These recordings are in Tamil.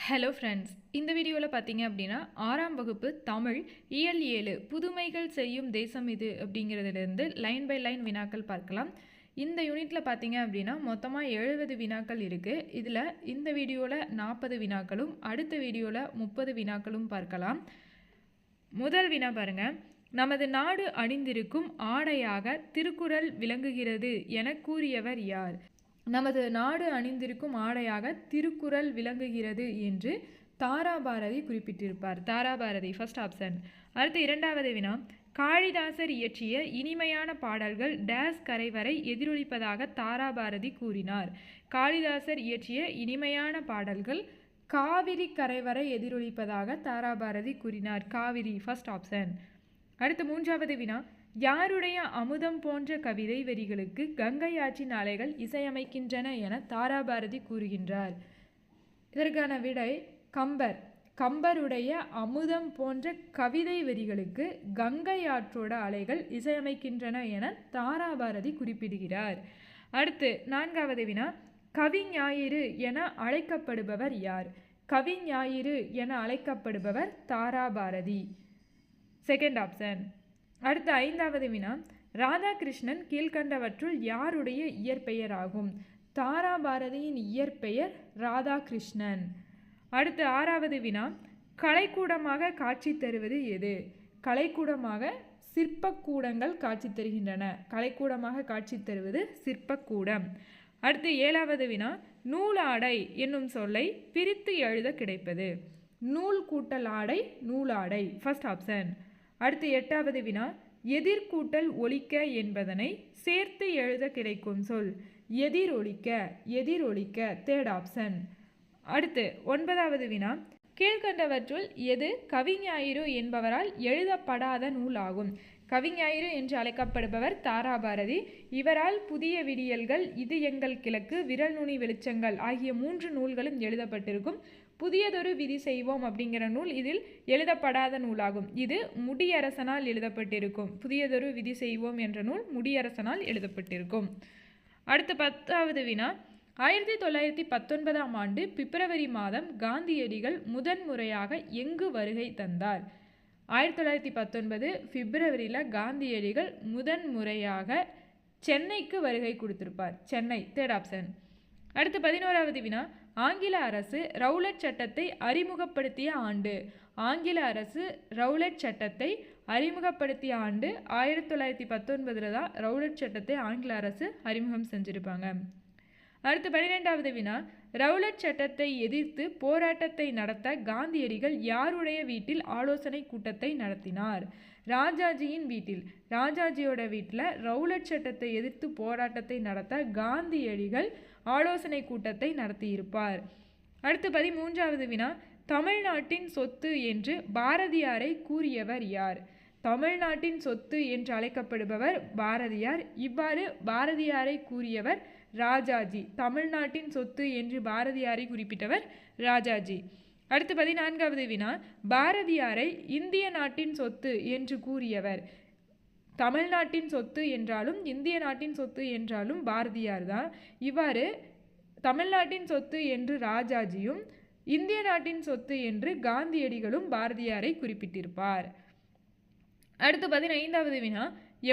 ஹலோ ஃப்ரெண்ட்ஸ், இந்த வீடியோவில் பார்த்தீங்க அப்படின்னா 6ஆம் வகுப்பு தமிழ் இயல் 7 புதுமைகள் செய்யும் தேசம் இது அப்படிங்கிறதுலேருந்து லைன் பை லைன் வினாக்கள் பார்க்கலாம். இந்த யூனிட்டில் பார்த்தீங்க அப்படின்னா மொத்தமாக 70 வினாக்கள் இருக்குது. இதில் இந்த வீடியோவில் 40 வினாக்களும் அடுத்த வீடியோவில் 30 வினாக்களும் பார்க்கலாம். முதல் வினா பாருங்கள். நமது நாடு அணிந்திருக்கும் ஆடையாக திருக்குறள் விளங்குகிறது என கூறியவர் யார்? நமது நாடு அணிந்திருக்கும் ஆடையாக திருக்குறள் விளங்குகிறது என்று தாராபாரதி குறிப்பிட்டிருப்பார். Tharabharathi first option. அடுத்து இரண்டாவது வினா. காளிதாசர் இயற்றிய இனிமையான பாடல்கள் டேஸ் கரைவரை எதிரொலிப்பதாக தாராபாரதி கூறினார். காளிதாசர் இயற்றிய இனிமையான பாடல்கள் காவிரி கரைவரை எதிரொலிப்பதாக தாராபாரதி கூறினார். Kaveri first option. அடுத்து மூன்றாவது வினா. யாருடைய அமுதம் போன்ற கவிதை வரிகளுக்கு கங்கை ஆற்றின் அலைகள் இசையமைக்கின்றன என தாராபாரதி கூறுகின்றார்? இதற்கான விடை கம்பர். கம்பருடைய அமுதம் போன்ற கவிதை வரிகளுக்கு கங்கை ஆற்றோட அலைகள் இசையமைக்கின்றன என தாராபாரதி குறிப்பிடுகிறார். அடுத்து நான்காவது வினா. கவிஞாயிறு என அழைக்கப்படுபவர் யார்? கவிஞாயிறு என அழைக்கப்படுபவர் தாராபாரதி. Second option. அடுத்த ஐந்தாவது வினா. ராதாகிருஷ்ணன் கீழ்கண்டவற்றுள் யாருடைய இயற்பெயர் ஆகும்? தாராபாரதியின் இயற்பெயர் ராதாகிருஷ்ணன். அடுத்த ஆறாவது வினா. கலைக்கூடமாக காட்சி தருவது எது? கலைக்கூடமாக சிற்பக்கூடங்கள் காட்சி தருகின்றன. கலைக்கூடமாக காட்சி தருவது சிற்பக்கூடம். அடுத்து ஏழாவது வினா. நூலாடை என்னும் சொல்லை பிரித்து எழுத கிடைப்பது? நூல் கூட்டல் ஆடை நூலாடை ஃபர்ஸ்ட் ஆப்ஷன். அடுத்து எட்டாவது வினா. எதிர்கூட்டல் ஒலிக்க என்பதனை சேர்த்து எழுத கிடைக்கும் சொல்? எதிரொலிக்க எதிரொலிக்க தேர்ட் ஆப்ஷன். அடுத்து ஒன்பதாவது வினா. கீழ்கண்டவற்றுள் எது கவிஞாயிறு என்பவரால் எழுதப்படாத நூல் ஆகும்? கவிஞாயிறு என்று அழைக்கப்படுபவர் தாராபாரதி. இவரால் புதிய விடியல்கள், இது எங்கள் கிழக்கு, விரல் நுனி வெளிச்சங்கள் ஆகிய 3 நூல்களும் எழுதப்பட்டிருக்கும். புதியதொரு விதி செய்வோம் அப்படிங்கிற நூல் இதில் எழுதப்படாத நூலாகும். இது முடியரசனால் எழுதப்பட்டிருக்கும். புதியதொரு விதி செய்வோம் என்ற நூல் முடியரசனால் எழுதப்பட்டிருக்கும். அடுத்து 10வது வினா. 1919ஆம் ஆண்டு பிப்ரவரி மாதம் காந்தியடிகள் முதன்முறையாக எங்கு வருகை தந்தார்? 1919 பிப்ரவரியில் காந்தியடிகள் முதன்முறையாக சென்னைக்கு வருகை கொடுத்திருப்பார். Chennai third option. அடுத்து 11வது வினா. ஆங்கில அரசு ரவுலட் சட்டத்தை அறிமுகப்படுத்திய ஆண்டு? ஆங்கில அரசு ரவுலட் சட்டத்தை அறிமுகப்படுத்திய ஆண்டு 1919 தான் ரவுலட் சட்டத்தை ஆங்கில அரசு அறிமுகம் செஞ்சுருப்பாங்க. அடுத்து 12வது வினா. ரவுலட் சட்டத்தை எதிர்த்து போராட்டத்தை நடத்த காந்தியடிகள் யாருடைய வீட்டில் ஆலோசனை கூட்டத்தை நடத்தினார்? ராஜாஜியின் வீட்டில். ராஜாஜியோட வீட்டில் ரவுலட் சட்டத்தை எதிர்த்து போராட்டத்தை நடத்த காந்தியடிகள் ஆலோசனை கூட்டத்தை நடத்தியிருப்பார். அடுத்து 13வது வினா. தமிழ்நாட்டின் சொத்து என்று பாரதியாரை கூறியவர் யார்? தமிழ்நாட்டின் சொத்து என்று அழைக்கப்படுபவர் பாரதியார். இவ்வாறு பாரதியாரை கூறியவர் ராஜாஜி. தமிழ்நாட்டின் சொத்து என்று பாரதியாரை குறிப்பிட்டவர் ராஜாஜி. அடுத்து 14வது வினா. பாரதியாரை இந்திய நாட்டின் சொத்து என்று கூறியவர்? தமிழ்நாட்டின் சொத்து என்றாலும் இந்திய நாட்டின் சொத்து என்றாலும் பாரதியார் தான். இவ்வாறு தமிழ்நாட்டின் சொத்து என்று ராஜாஜியும் இந்திய நாட்டின் சொத்து என்று காந்தியடிகளும் பாரதியாரை குறிப்பிட்டிருப்பார். அடுத்து 15வது வினா.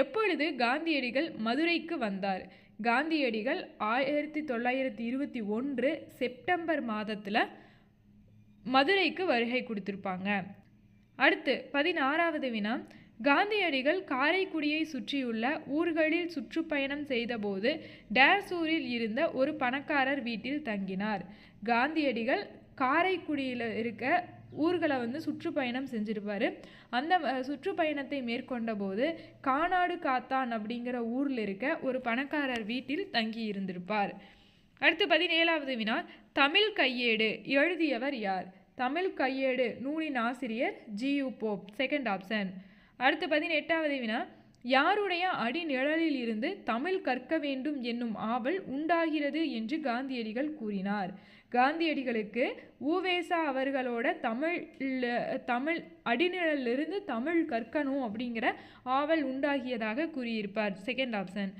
எப்பொழுது காந்தியடிகள் மதுரைக்கு வந்தார்? காந்தியடிகள் 1921 செப்டம்பர் மாதத்தில் மதுரைக்கு வருகை கொடுத்திருப்பாங்க. அடுத்து 16வது வினா. காந்தியடிகள் காரைக்குடியை சுற்றியுள்ள ஊர்களில் சுற்றுப்பயணம் செய்தபோது டேசூரில் இருந்த ஒரு பணக்காரர் வீட்டில் தங்கினார். காந்தியடிகள் காரைக்குடியில் இருக்க ஊர்களை சுற்றுப்பயணம் செஞ்சிருப்பார். அந்த சுற்றுப்பயணத்தை மேற்கொண்ட போது கானாடு காத்தான் அப்படிங்கிற ஊரில் இருக்க ஒரு பணக்காரர் வீட்டில் தங்கி இருந்திருப்பார். அடுத்து 17வது வினா. தமிழ் கையேடு எழுதியவர் யார்? தமிழ் கையேடு நூலின் ஆசிரியர் ஜி.யு. Pope second option. அடுத்து 18வது வினா. யாருடைய அடிநிழலில் இருந்து தமிழ் கற்க வேண்டும் என்னும் ஆவல் உண்டாகிறது என்று காந்தியடிகள் கூறினார்? காந்தியடிகளுக்கு உவேசா அவர்களோட தமிழ் அடிநிழலிருந்து தமிழ் கற்கணும் அப்படிங்கிற ஆவல் உண்டாகியதாக கூறியிருப்பார். Second option.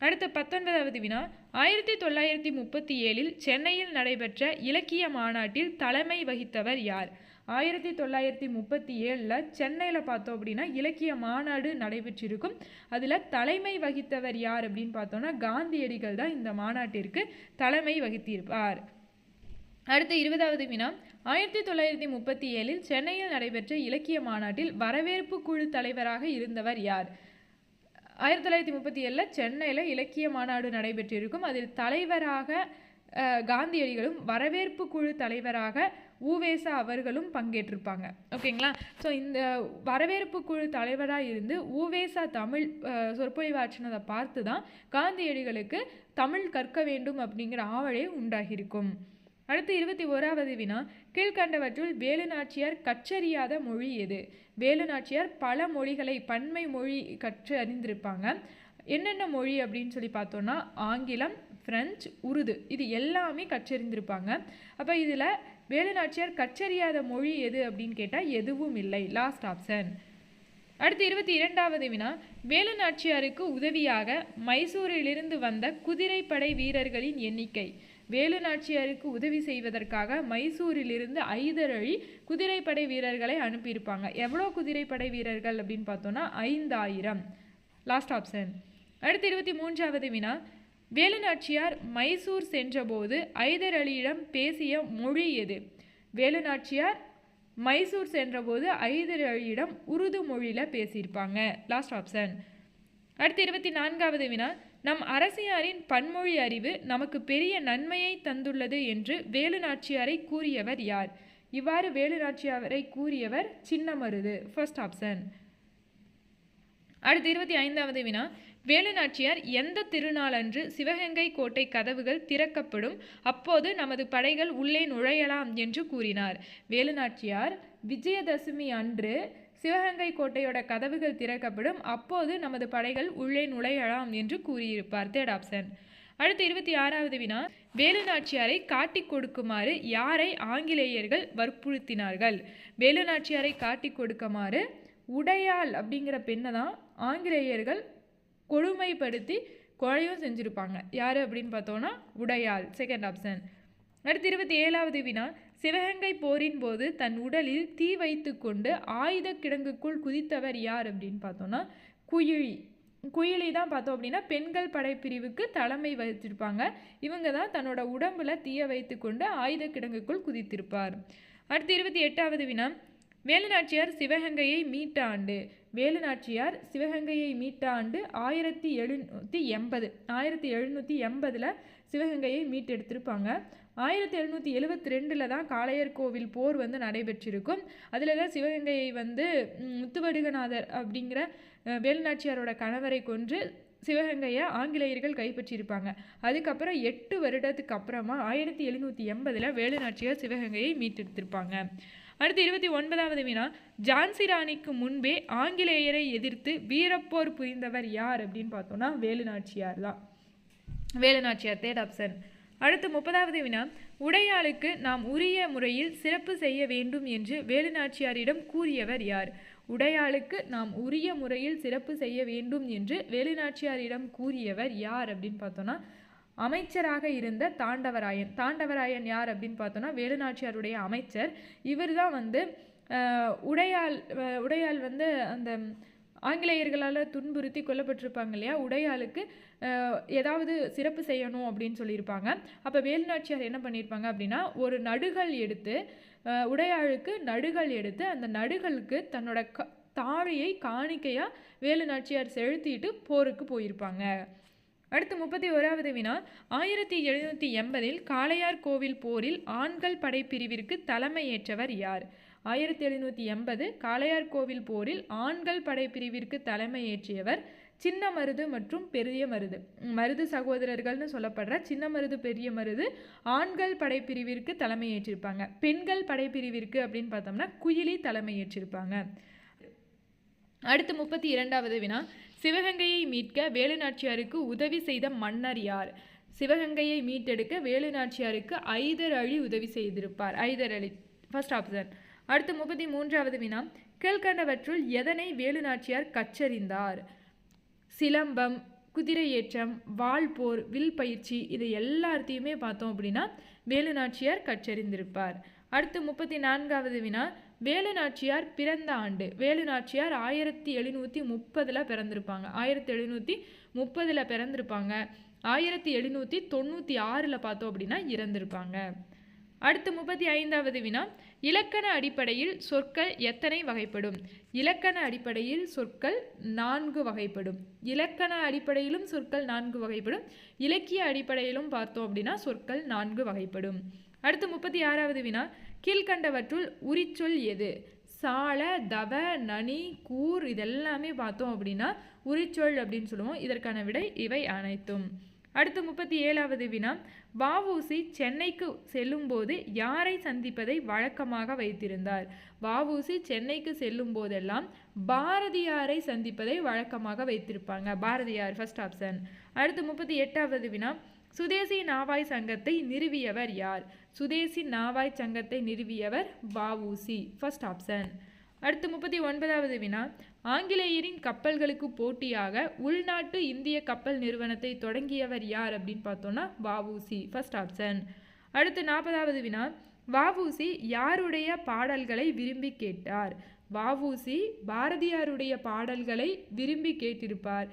அடுத்து 19வது வினா, 1937 சென்னையில் நடைபெற்ற இலக்கிய மாநாட்டில் தலைமை வகித்தவர் யார்? 1937 சென்னையில் பார்த்தோம் அப்படின்னா இலக்கிய மாநாடு நடைபெற்றிருக்கும். அதில் தலைமை வகித்தவர் யார் அப்படின்னு பார்த்தோன்னா காந்தியடிகள் தான் இந்த மாநாட்டிற்கு தலைமை வகித்திருப்பார். அடுத்து 20வது வினா, 1937 சென்னையில் நடைபெற்ற இலக்கிய மாநாட்டில் வரவேற்பு குழு தலைவராக இருந்தவர் யார்? 1937 சென்னையில் இலக்கிய மாநாடு நடைபெற்றிருக்கும். அதில் தலைவராக காந்தியடிகளும் வரவேற்பு குழு தலைவராக உவேசா அவர்களும் பங்கேற்றிருப்பாங்க. ஓகேங்களா? ஸோ இந்த வரவேற்பு குழு தலைவராக இருந்து உவேசா தமிழ் சொற்பொழிவாற்றினதை பார்த்து தான் காந்தியடிகளுக்கு தமிழ் கற்க வேண்டும் அப்படிங்கிற ஆவலே உண்டாகியிருக்கும். அடுத்து 21வது வினா, கீழ்கண்டவற்றுள் வேலுநாச்சியார் கற்றறியாத மொழி எது? வேலுநாச்சியார் பல மொழிகளை பன்மை மொழி கற்று அறிந்திருப்பாங்க. என்னென்ன மொழி அப்படின்னு சொல்லி பார்த்தோன்னா ஆங்கிலம், பிரெஞ்சு, உருது இது எல்லாமே கற்றறிந்திருப்பாங்க. அப்போ இதில் வேலுநாச்சியார் கற்றறியாத மொழி எது அப்படின்னு கேட்டால் எதுவும் இல்லை. Last option. அடுத்து 22வது வினா, வேலுநாச்சியாருக்கு உதவியாக மைசூரிலிருந்து வந்த குதிரைப்படை வீரர்களின் எண்ணிக்கை. வேலுநாச்சியாருக்கு உதவி செய்வதற்காக மைசூரிலிருந்து ஐதர் அலி குதிரைப்படை வீரர்களை அனுப்பியிருப்பாங்க. எவ்வளோ குதிரைப்படை வீரர்கள் அப்படின்னு பார்த்தோன்னா 5000. Last option. அடுத்து 23வது வினா, வேலுநாச்சியார் மைசூர் சென்றபோது ஐதர் அலியிடம் பேசிய மொழி எது? வேலுநாச்சியார் மைசூர் சென்றபோது ஐதர் அலியிடம் உருது மொழியில் பேசியிருப்பாங்க. Last option. அடுத்து 24வது வினா, நம் அரசியாரின் பன்மொழி அறிவு நமக்கு பெரிய நன்மையை தந்துள்ளது என்று வேலுநாச்சியாரை கூறியவர் யார்? இவ்வாறு வேலுநாச்சியாரை கூறியவர் சின்னமருது. First option. அடுத்து 25வது வினா, வேலுநாச்சியார் எந்த திருநாளன்று சிவகங்கை கோட்டை கதவுகள் திறக்கப்படும், அப்போது நமது படைகள் உள்ளே நுழையலாம் என்று கூறினார்? வேலுநாச்சியார் விஜயதசமி அன்று சிவகங்கை கோட்டையோட கதவுகள் திறக்கப்படும், அப்போது நமது படைகள் உள்ளே நுழையலாம் என்று கூறியிருப்பார். Third option. அடுத்து 26வது வினா, வேலுநாச்சியாரை காட்டி கொடுக்குமாறு யாரை ஆங்கிலேயர்கள் வற்புறுத்தினார்கள்? வேலுநாச்சியாரை காட்டி கொடுக்குமாறு உடையாள் அப்படிங்கிற பெண்ணை தான் ஆங்கிலேயர்கள் கொடுமைப்படுத்தி கொலையும் செஞ்சுருப்பாங்க. யார் அப்படின்னு பார்த்தோன்னா உடையாள். Second option. அடுத்து 27வது வினா, சிவகங்கை போரின் போது தன் உடலில் தீ வைத்து கொண்டு ஆயுத கிடங்குக்குள் குதித்தவர் யார் அப்படின்னு பார்த்தோன்னா குயிலி. குயிலி தான் பார்த்தோம் அப்படின்னா பெண்கள் படைப்பிரிவுக்கு தலைமை வகித்திருப்பாங்க. இவங்க தான் தன்னோட உடம்புல தீய வைத்து கொண்டு ஆயுத கிடங்குக்குள் குதித்திருப்பார். அடுத்து 28வது வினா, வேலுநாச்சியார் சிவகங்கையை மீட்ட ஆண்டு. வேலுநாச்சியார் சிவகங்கையை மீட்ட ஆண்டு 1780. 1780 சிவகங்கையை மீட்டெடுத்திருப்பாங்க. 1772 தான் காளையர் கோவில் போர் நடைபெற்றிருக்கும். அதில் தான் சிவகங்கையை முத்துவடுகநாதர் அப்படிங்கிற வேலுநாச்சியாரோட கணவரை கொன்று சிவகங்கையை ஆங்கிலேயர்கள் கைப்பற்றியிருப்பாங்க. அதுக்கப்புறம் 8 வருடத்துக்கு அப்புறமா 1780 வேலுநாச்சியார் சிவகங்கையை மீட்டெடுத்திருப்பாங்க. அடுத்து 29வது வினா, ஜான்சி ராணிக்கு முன்பே ஆங்கிலேயரை எதிர்த்து வீரப்போர் புரிந்தவர் யார் அப்படின்னு பார்த்தோன்னா வேலுநாச்சியார் தான். வேலுநாச்சியார். Third option. அடுத்து 30வது வினா, உடையாளுக்கு நாம் உரிய முறையில் சிறப்பு செய்ய வேண்டும் என்று வேலுநாச்சியாரிடம் கூறியவர் யார்? உடையாளுக்கு நாம் உரிய முறையில் சிறப்பு செய்ய வேண்டும் என்று வேலுநாச்சியாரிடம் கூறியவர் யார் அப்படின்னு பார்த்தோன்னா அமைச்சராக இருந்த தாண்டவராயன். தாண்டவராயன் யார் அப்படின்னு பார்த்தோன்னா வேலுநாச்சியாருடைய அமைச்சர். இவர் தான் உடையாள் அந்த ஆங்கிலேயர்களால் துன்புறுத்தி கொல்லப்பட்டிருப்பாங்க இல்லையா, உடையாளுக்கு ஏதாவது சிறப்பு செய்யணும் அப்படின்னு சொல்லியிருப்பாங்க. அப்போ வேலுநாச்சியார் என்ன பண்ணியிருப்பாங்க அப்படின்னா ஒரு நடுகள் எடுத்து உடையாளுக்கு நடுகள் எடுத்து அந்த நடுகளுக்கு தன்னோட தாழியை காணிக்கையாக வேலுநாச்சியார் செலுத்திட்டு போருக்கு போயிருப்பாங்க. அடுத்து 31வது வினா, 1780 காளையார் கோவில் போரில் ஆண்கள் படைப்பிரிவிற்கு தலைமையேற்றவர் யார்? 1780 காளையார் கோவில் போரில் ஆண்கள் படைப்பிரிவிற்கு தலைமையேற்றியவர் சின்னமருது மற்றும் பெரிய மருது. மருது சகோதரர்கள்னு சொல்லப்படுற சின்னமருது பெரிய மருது ஆண்கள் படைப்பிரிவிற்கு தலைமையேற்றிருப்பாங்க. பெண்கள் படைப்பிரிவிற்கு அப்படின்னு பார்த்தோம்னா குயிலி தலைமையேற்றிருப்பாங்க. அடுத்து 32வது வினா, சிவகங்கையை மீட்க வேலுநாச்சியாருக்கு உதவி செய்த மன்னர் யார்? சிவகங்கையை மீட்டெடுக்க வேலுநாச்சியாருக்கு ஐதர் அலி உதவி செய்திருப்பார். ஐதர் அலி. First option. அடுத்து 33வது வினா, கீழ்கண்டவற்றுள் எதனை வேலுநாச்சியார் கற்றறிந்தார்? சிலம்பம், குதிரை ஏற்றம், வாள் போர், வில் பயிற்சி இது எல்லாத்தையுமே பார்த்தோம் அப்படின்னா வேலு நாச்சியார் கற்றறிந்திருப்பார். அடுத்து 34வது வினா, வேலு நாச்சியார் பிறந்த ஆண்டு. வேலு நாச்சியார் 1730 பிறந்திருப்பாங்க. 1730 பிறந்திருப்பாங்க. 1796 பார்த்தோம் அப்படின்னா இறந்திருப்பாங்க. அடுத்து 35வது வினா, இலக்கண அடிப்படையில் சொற்கள் எத்தனை வகைப்படும்? இலக்கண அடிப்படையில் சொற்கள் 4 வகைப்படும். இலக்கண அடிப்படையிலும் சொற்கள் 4 வகைப்படும். இலக்கிய அடிப்படையிலும் பார்த்தோம் அப்படின்னா சொற்கள் 4 வகைப்படும். அடுத்து 36வது வினா, கீழ்கண்டவற்றுள் உரிச்சொல் எது? சால, தவ, நனி, கூர் இதெல்லாமே பார்த்தோம் அப்படின்னா உரிச்சொல் அப்படின்னு சொல்லுவோம். இதற்கான விடை இவை அனைத்தும். அடுத்து 37வது வினா, வ.உ.சி. சென்னைக்கு செல்லும்போது யாரை சந்திப்பதை வழக்கமாக வைத்திருந்தார்? வ.உ.சி. சென்னைக்கு செல்லும் போதெல்லாம் பாரதியாரை சந்திப்பதை வழக்கமாக வைத்திருப்பாங்க. Bharathiyar first option. அடுத்து 38வது வினா, சுதேசி நாவாய் சங்கத்தை நிறுவியவர் யார்? சுதேசி நாவாய் சங்கத்தை நிறுவியவர் வ.உ.சி. First option. அடுத்து 39வது வினா, ஆங்கிலேயரின் கப்பல்களுக்கு போட்டியாக உள்நாட்டு இந்திய கப்பல் நிறுவனத்தை தொடங்கியவர் யார் அப்படின்னு பார்த்தோன்னா வ.உ.சி. First option. அடுத்து 40வது வினா, வ.உ.சி. யாருடைய பாடல்களை விரும்பி கேட்டார்? வ.உ.சி. பாரதியாருடைய பாடல்களை விரும்பி கேட்டிருப்பார்.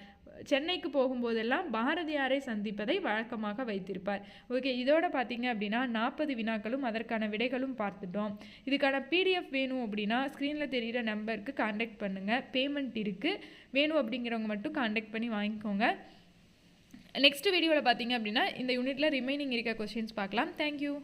சென்னைக்கு போகும்போதெல்லாம் பாரதியாரை சந்திப்பதை வழக்கமாக வைத்திருப்பார். ஓகே, இதோட பார்த்தீங்க அப்படின்னா 40 வினாக்களும் அதற்கான விடைகளும் பார்த்துட்டோம். இதுக்கான பிடிஎஃப் வேணும் அப்படின்னா ஸ்க்ரீனில் தெரிகிற நம்பருக்கு கான்டாக்ட் பண்ணுங்கள். பேமெண்ட் இருக்குது. வேணும் அப்படிங்கிறவங்க மட்டும் கான்டாக்ட் பண்ணி வாங்கிக்கோங்க. நெக்ஸ்ட் வீடியோவில் பார்த்தீங்க அப்படின்னா இந்த யூனிட்டில் ரிமைனிங் இருக்க கொஸ்டின்ஸ் பார்க்கலாம். தேங்க்யூ.